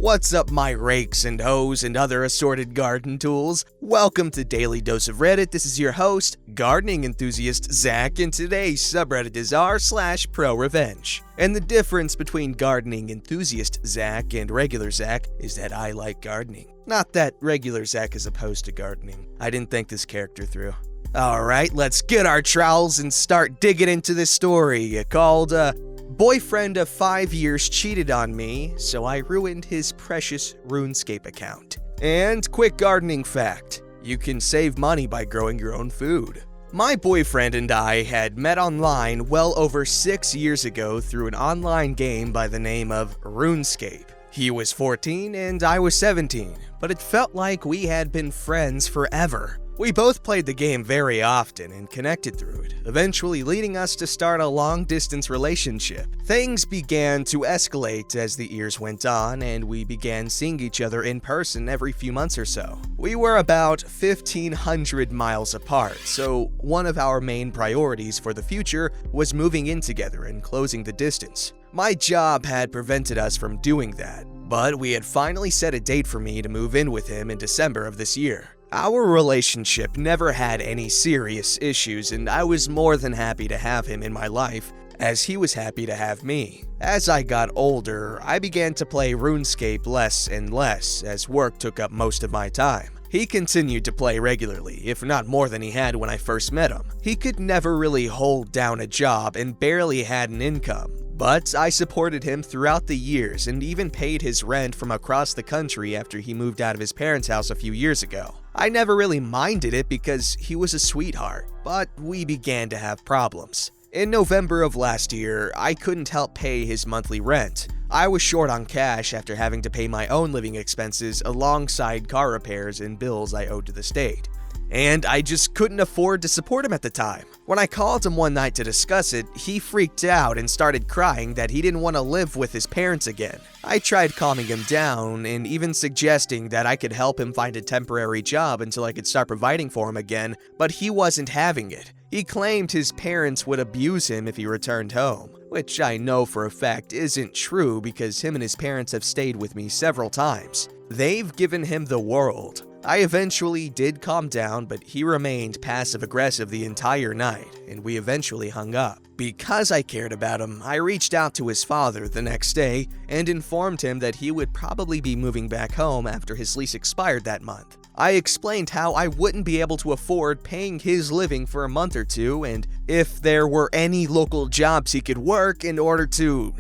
What's up, my rakes and hoes and other assorted garden tools? Welcome to Daily Dose of Reddit. This is your host, gardening enthusiast Zach, and today's subreddit is r/ProRevenge. And the difference between gardening enthusiast Zach and regular Zach is that I like gardening. Not that regular Zach is opposed to gardening. I didn't think this character through. Alright, let's get our trowels and start digging into this story called, Boyfriend of 5 years cheated on me, so I ruined his precious Runescape account. And quick gardening fact, you can save money by growing your own food. My boyfriend and I had met online well over 6 years ago through an online game by the name of Runescape. He was 14 and I was 17, but it felt like we had been friends forever. We both played the game very often and connected through it, eventually leading us to start a long-distance relationship. Things began to escalate as the years went on, and we began seeing each other in person every few months or so. We were about 1,500 miles apart, so one of our main priorities for the future was moving in together and closing the distance. My job had prevented us from doing that, but we had finally set a date for me to move in with him in December of this year. Our relationship never had any serious issues, and I was more than happy to have him in my life, as he was happy to have me. As I got older, I began to play RuneScape less and less, as work took up most of my time. He continued to play regularly, if not more than he had when I first met him. He could never really hold down a job and barely had an income. But I supported him throughout the years and even paid his rent from across the country after he moved out of his parents' house a few years ago. I never really minded it because he was a sweetheart, but we began to have problems. In November of last year, I couldn't help pay his monthly rent. I was short on cash after having to pay my own living expenses alongside car repairs and bills I owed to the state. And I just couldn't afford to support him at the time. When I called him one night to discuss it, he freaked out and started crying that he didn't want to live with his parents again. I tried calming him down and even suggesting that I could help him find a temporary job until I could start providing for him again, but he wasn't having it. He claimed his parents would abuse him if he returned home, which I know for a fact isn't true because him and his parents have stayed with me several times. They've given him the world. I eventually did calm down, but he remained passive-aggressive the entire night, and we eventually hung up. Because I cared about him, I reached out to his father the next day and informed him that he would probably be moving back home after his lease expired that month. I explained how I wouldn't be able to afford paying his living for a month or two, and if there were any local jobs he could work in order to,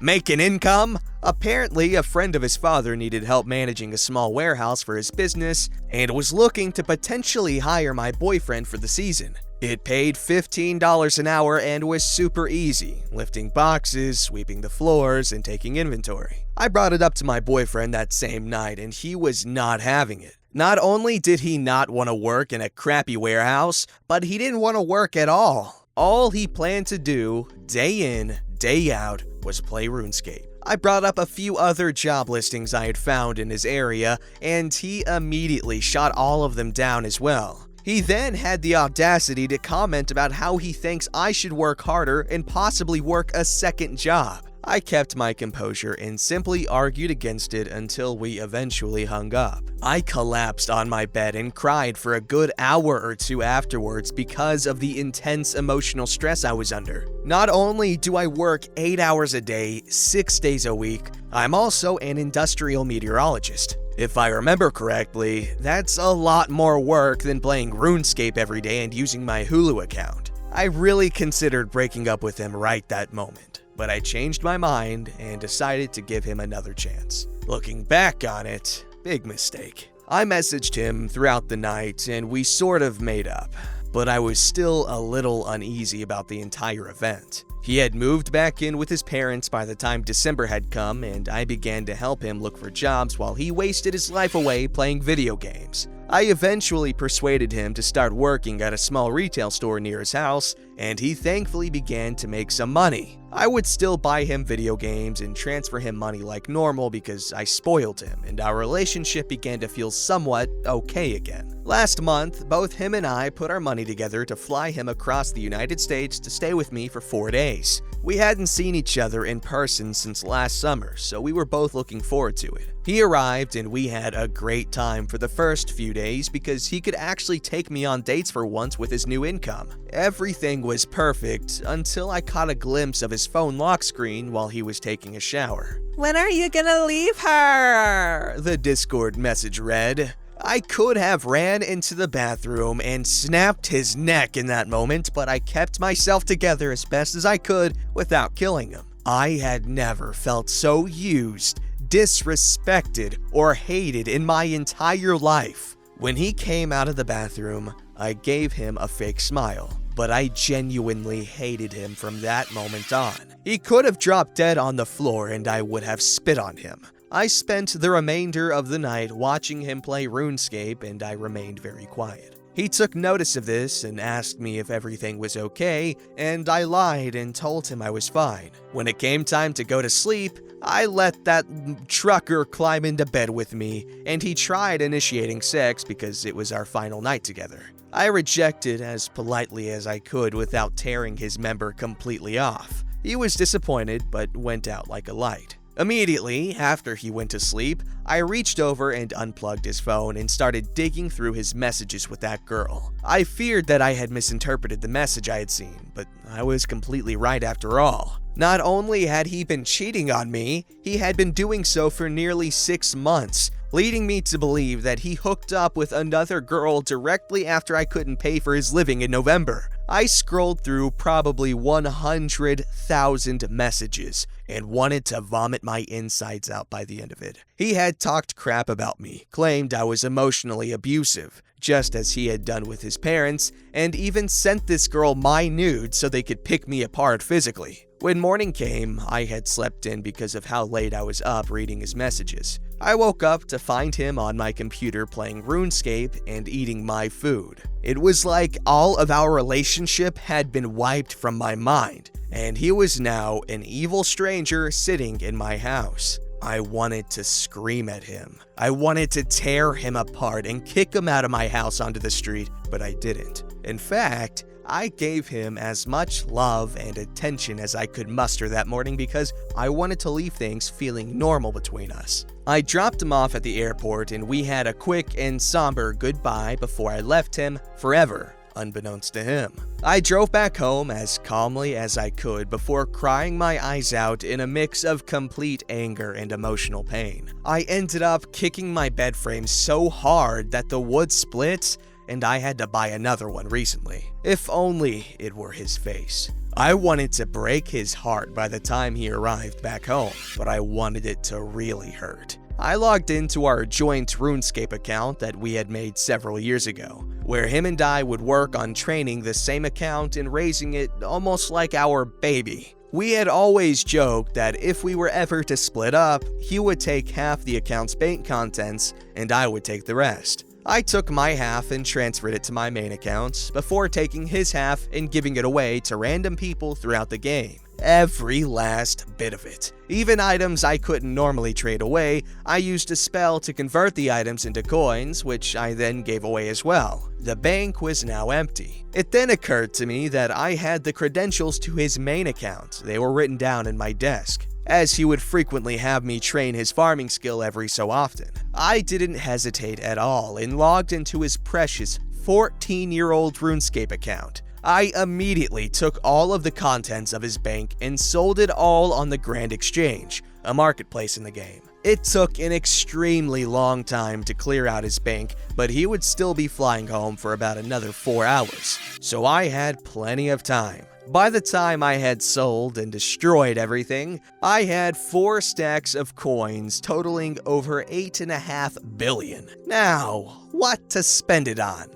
make an income. Apparently, a friend of his father needed help managing a small warehouse for his business and was looking to potentially hire my boyfriend for the season. It paid $15 an hour and was super easy, lifting boxes, sweeping the floors, and taking inventory. I brought it up to my boyfriend that same night and he was not having it. Not only did he not want to work in a crappy warehouse, but he didn't want to work at all. All he planned to do, day in, day out, was play RuneScape. I brought up a few other job listings I had found in his area, and he immediately shot all of them down as well. He then had the audacity to comment about how he thinks I should work harder and possibly work a second job. I kept my composure and simply argued against it until we eventually hung up. I collapsed on my bed and cried for a good hour or two afterwards because of the intense emotional stress I was under. Not only do I work 8 hours a day, 6 days a week, I'm also an industrial meteorologist. If I remember correctly, that's a lot more work than playing RuneScape every day and using my Hulu account. I really considered breaking up with him right that moment, but I changed my mind and decided to give him another chance. Looking back on it, big mistake. I messaged him throughout the night and we sort of made up, but I was still a little uneasy about the entire event. He had moved back in with his parents by the time December had come, and I began to help him look for jobs while he wasted his life away playing video games. I eventually persuaded him to start working at a small retail store near his house, and he thankfully began to make some money. I would still buy him video games and transfer him money like normal because I spoiled him, and our relationship began to feel somewhat okay again. Last month, both him and I put our money together to fly him across the United States to stay with me for 4 days. We hadn't seen each other in person since last summer, so we were both looking forward to it. He arrived and we had a great time for the first few days because he could actually take me on dates for once with his new income. Everything was perfect until I caught a glimpse of his phone lock screen while he was taking a shower. "When are you gonna leave her?" the Discord message read. I could have ran into the bathroom and snapped his neck in that moment, but I kept myself together as best as I could without killing him. I had never felt so used, disrespected, or hated in my entire life. When he came out of the bathroom, I gave him a fake smile, but I genuinely hated him from that moment on. He could have dropped dead on the floor and I would have spit on him. I spent the remainder of the night watching him play Runescape and I remained very quiet. He took notice of this and asked me if everything was okay, and I lied and told him I was fine. When it came time to go to sleep, I let that trucker climb into bed with me, and he tried initiating sex because it was our final night together. I rejected as politely as I could without tearing his member completely off. He was disappointed, but went out like a light. Immediately after he went to sleep, I reached over and unplugged his phone and started digging through his messages with that girl. I feared that I had misinterpreted the message I had seen, but I was completely right after all. Not only had he been cheating on me, he had been doing so for nearly 6 months, leading me to believe that he hooked up with another girl directly after I couldn't pay for his living in November. I scrolled through probably 100,000 messages and wanted to vomit my insides out by the end of it. He had talked crap about me, claimed I was emotionally abusive, just as he had done with his parents, and even sent this girl my nudes so they could pick me apart physically. When morning came, I had slept in because of how late I was up reading his messages. I woke up to find him on my computer playing RuneScape and eating my food. It was like all of our relationship had been wiped from my mind, and he was now an evil stranger sitting in my house. I wanted to scream at him. I wanted to tear him apart and kick him out of my house onto the street, but I didn't. In fact, I gave him as much love and attention as I could muster that morning because I wanted to leave things feeling normal between us. I dropped him off at the airport and we had a quick and somber goodbye before I left him forever, unbeknownst to him. I drove back home as calmly as I could before crying my eyes out in a mix of complete anger and emotional pain. I ended up kicking my bed frame so hard that the wood split, and I had to buy another one recently. If only it were his face. I wanted to break his heart by the time he arrived back home, but I wanted it to really hurt. I logged into our joint RuneScape account that we had made several years ago, where him and I would work on training the same account and raising it almost like our baby. We had always joked that if we were ever to split up, he would take half the account's bank contents and I would take the rest. I took my half and transferred it to my main account, before taking his half and giving it away to random people throughout the game. Every last bit of it. Even items I couldn't normally trade away, I used a spell to convert the items into coins, which I then gave away as well. The bank was now empty. It then occurred to me that I had the credentials to his main account. They were written down in my desk, as he would frequently have me train his farming skill every so often. I didn't hesitate at all and logged into his precious 14-year-old RuneScape account. I immediately took all of the contents of his bank and sold it all on the Grand Exchange, a marketplace in the game. It took an extremely long time to clear out his bank, but he would still be flying home for about another 4 hours, so I had plenty of time. By the time I had sold and destroyed everything, I had 4 stacks of coins totaling over 8.5 billion. Now, what to spend it on?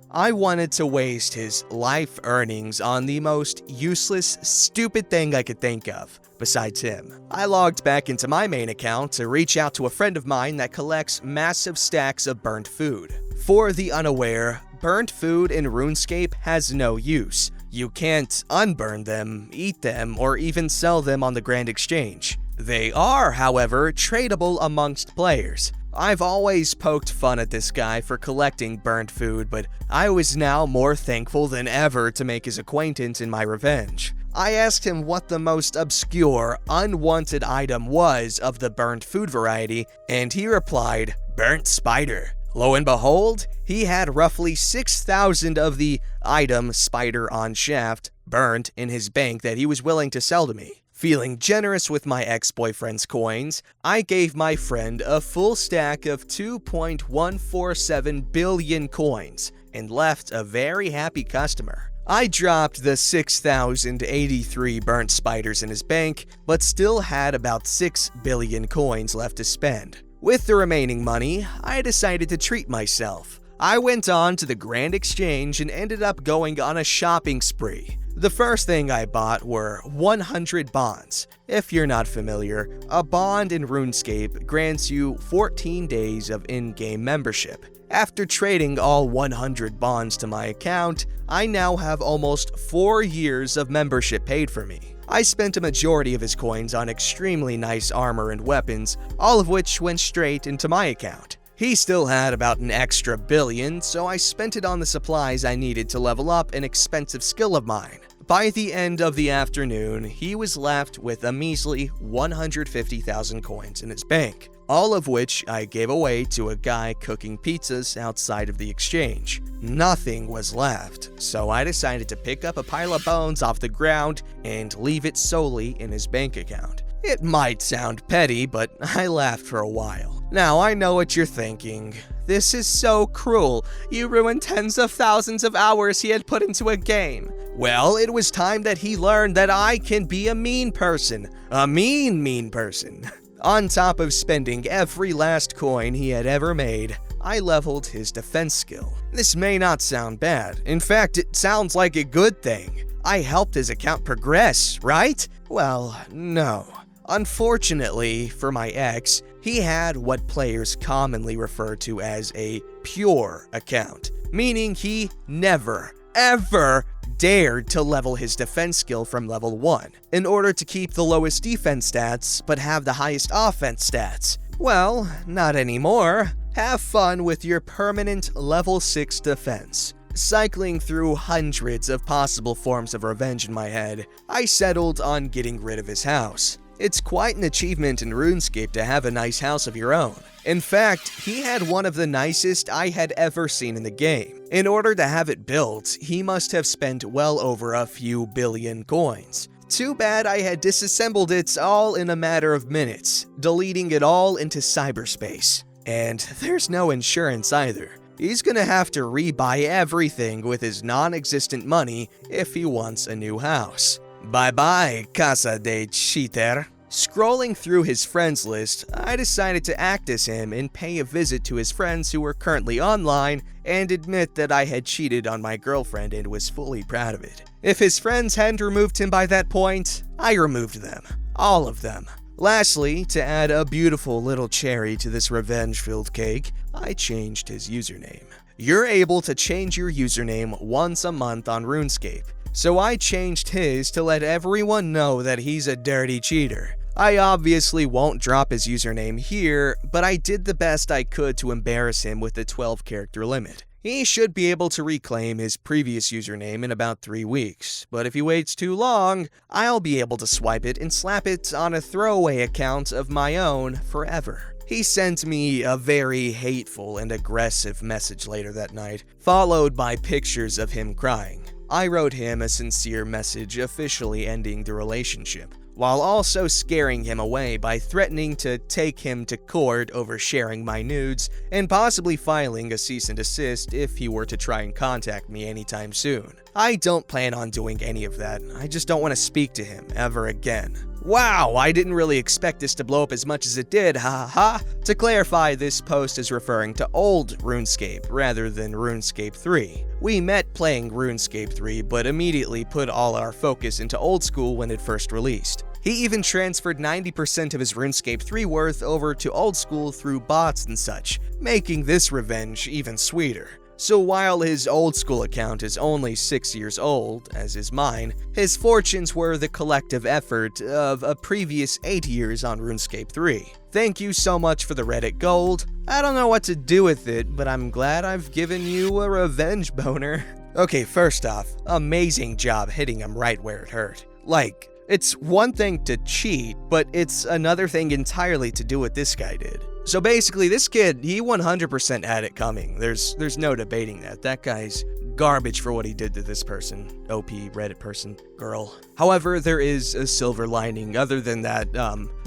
I wanted to waste his life earnings on the most useless, stupid thing I could think of, besides him. I logged back into my main account to reach out to a friend of mine that collects massive stacks of burnt food. For the unaware, burnt food in RuneScape has no use. You can't unburn them, eat them, or even sell them on the Grand Exchange. They are, however, tradable amongst players. I've always poked fun at this guy for collecting burnt food, but I was now more thankful than ever to make his acquaintance in my revenge. I asked him what the most obscure, unwanted item was of the burnt food variety, and he replied, "Burnt spider." Lo and behold, he had roughly 6,000 of the item spider on shaft burnt in his bank that he was willing to sell to me. Feeling generous with my ex-boyfriend's coins, I gave my friend a full stack of 2.147 billion coins and left a very happy customer. I dropped the 6,083 burnt spiders in his bank, but still had about 6 billion coins left to spend. With the remaining money, I decided to treat myself. I went on to the Grand Exchange and ended up going on a shopping spree. The first thing I bought were 100 bonds. If you're not familiar, a bond in Runescape grants you 14 days of in-game membership. After trading all 100 bonds to my account, I now have almost 4 years of membership paid for me. I spent a majority of his coins on extremely nice armor and weapons, all of which went straight into my account. He still had about an extra billion, so I spent it on the supplies I needed to level up an expensive skill of mine. By the end of the afternoon, he was left with a measly 150,000 coins in his bank, all of which I gave away to a guy cooking pizzas outside of the exchange. Nothing was left, so I decided to pick up a pile of bones off the ground and leave it solely in his bank account. It might sound petty, but I laughed for a while. Now I know what you're thinking. This is so cruel. You ruined tens of thousands of hours he had put into a game. Well, it was time that he learned that I can be a mean person. A mean person. On top of spending every last coin he had ever made, I leveled his defense skill. This may not sound bad. In fact, it sounds like a good thing. I helped his account progress, right? Well, no. Unfortunately for my ex, he had what players commonly refer to as a pure account, meaning he never, ever dared to level his defense skill from level 1 in order to keep the lowest defense stats but have the highest offense stats. Well, not anymore. Have fun with your permanent level 6 defense. Cycling through hundreds of possible forms of revenge in my head, I settled on getting rid of his house. It's quite an achievement in RuneScape to have a nice house of your own. In fact, he had one of the nicest I had ever seen in the game. In order to have it built, he must have spent well over a few billion coins. Too bad I had disassembled it all in a matter of minutes, deleting it all into cyberspace. And there's no insurance either. He's gonna have to rebuy everything with his non-existent money if he wants a new house. Bye-bye, Casa de Cheater. Scrolling through his friends list, I decided to act as him and pay a visit to his friends who were currently online and admit that I had cheated on my girlfriend and was fully proud of it. If his friends hadn't removed him by that point, I removed them. All of them. Lastly, to add a beautiful little cherry to this revenge-filled cake, I changed his username. You're able to change your username once a month on RuneScape. So I changed his to let everyone know that he's a dirty cheater. I obviously won't drop his username here, but I did the best I could to embarrass him with the 12-character limit. He should be able to reclaim his previous username in about 3 weeks, but if he waits too long, I'll be able to swipe it and slap it on a throwaway account of my own forever. He sent me a very hateful and aggressive message later that night, followed by pictures of him crying. I wrote him a sincere message officially ending the relationship, while also scaring him away by threatening to take him to court over sharing my nudes and possibly filing a cease and desist if he were to try and contact me anytime soon. I don't plan on doing any of that. I just don't want to speak to him ever again. Wow, I didn't really expect this to blow up as much as it did, ha ha ha. To clarify, this post is referring to old RuneScape rather than RuneScape 3. We met playing RuneScape 3, but immediately put all our focus into old school when it first released. He even transferred 90% of his RuneScape 3 worth over to old school through bots and such, making this revenge even sweeter. So while his old school account is only 6 years old, as is mine, his fortunes were the collective effort of a previous 8 years on RuneScape 3. Thank you so much for the Reddit gold. I don't know what to do with it, but I'm glad I've given you a revenge boner. Okay, first off, amazing job hitting him right where it hurt. Like, it's one thing to cheat, but it's another thing entirely to do what this guy did. So basically, this kid, he 100% had it coming. There's no debating that. That guy's garbage for what he did to this person. OP, Reddit person, girl. However, there is a silver lining. Other than that,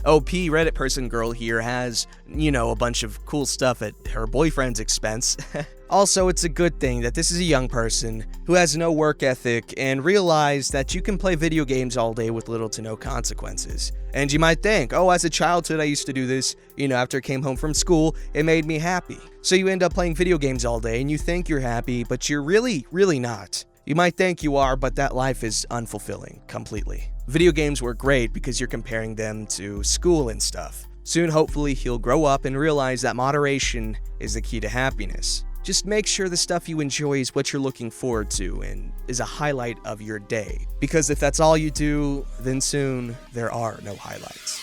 OP Reddit person girl here has, a bunch of cool stuff at her boyfriend's expense. Also, it's a good thing that this is a young person who has no work ethic and realized that you can play video games all day with little to no consequences. And you might think, oh, as a childhood I used to do this, after I came home from school, it made me happy. So you end up playing video games all day and you think you're happy, but you're really not. You might think you are, but that life is unfulfilling completely. Video games were great because you're comparing them to school and stuff. Soon, hopefully, he'll grow up and realize that moderation is the key to happiness. Just make sure the stuff you enjoy is what you're looking forward to and is a highlight of your day. Because if that's all you do, then soon there are no highlights.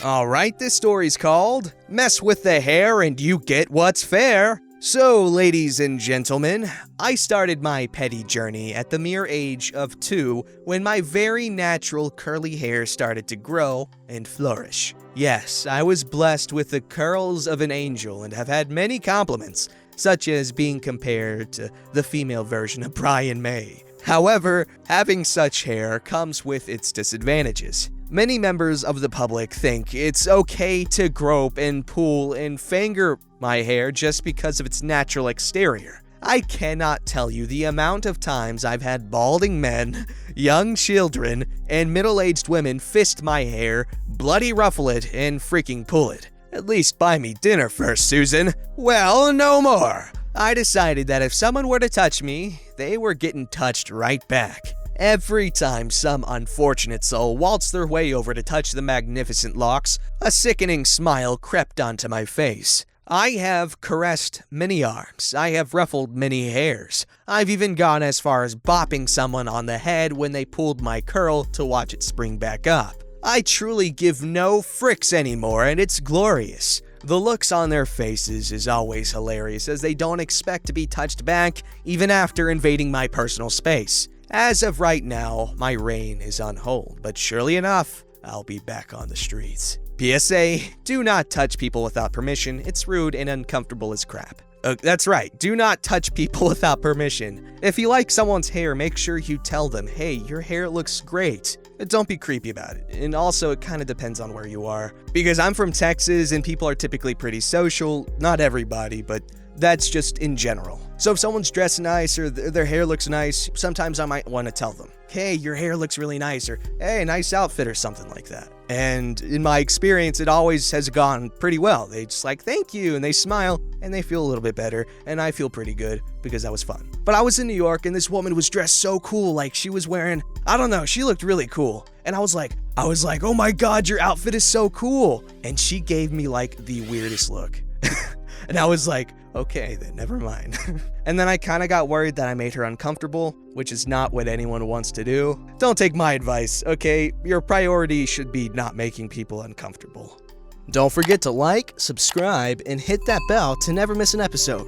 Alright, this story's called Mess with the Hair and You Get What's Fair. So, ladies and gentlemen, I started my petty journey at the mere age of 2 when my very natural curly hair started to grow and flourish. Yes, I was blessed with the curls of an angel and have had many compliments, such as being compared to the female version of Brian May. However, having such hair comes with its disadvantages. Many members of the public think it's okay to grope and pull and finger my hair just because of its natural exterior. I cannot tell you the amount of times I've had balding men, young children, and middle-aged women fist my hair, bloody ruffle it, and freaking pull it. At least buy me dinner first, Susan. Well, no more. I decided that if someone were to touch me, they were getting touched right back. Every time some unfortunate soul waltzed their way over to touch the magnificent locks, a sickening smile crept onto my face. I have caressed many arms. I have ruffled many hairs. I've even gone as far as bopping someone on the head when they pulled my curl to watch it spring back up. I truly give no fricks anymore, and it's glorious. The looks on their faces is always hilarious, as they don't expect to be touched back even after invading my personal space. As of right now, my reign is on hold, but surely enough, I'll be back on the streets. PSA, do not touch people without permission. It's rude and uncomfortable as crap. That's right, do not touch people without permission. If you like someone's hair, make sure you tell them, hey, your hair looks great. Don't be creepy about it. And also, it kind of depends on where you are. Because I'm from Texas and people are typically pretty social. Not everybody, but that's just in general. So if someone's dressed nice or their hair looks nice, sometimes I might want to tell them, hey, your hair looks really nice, or hey, nice outfit, or something like that. And in my experience, it always has gone pretty well. They just like, thank you, and they smile, and they feel a little bit better, and I feel pretty good because that was fun. But I was in New York, and this woman was dressed so cool, like she was wearing, I don't know, she looked really cool. And I was like, oh my God, your outfit is so cool. And she gave me like the weirdest look. And I was like, okay, then never mind. And then I kind of got worried that I made her uncomfortable, which is not what anyone wants to do. Don't take my advice, okay? Your priority should be not making people uncomfortable. Don't forget to like, subscribe, and hit that bell to never miss an episode.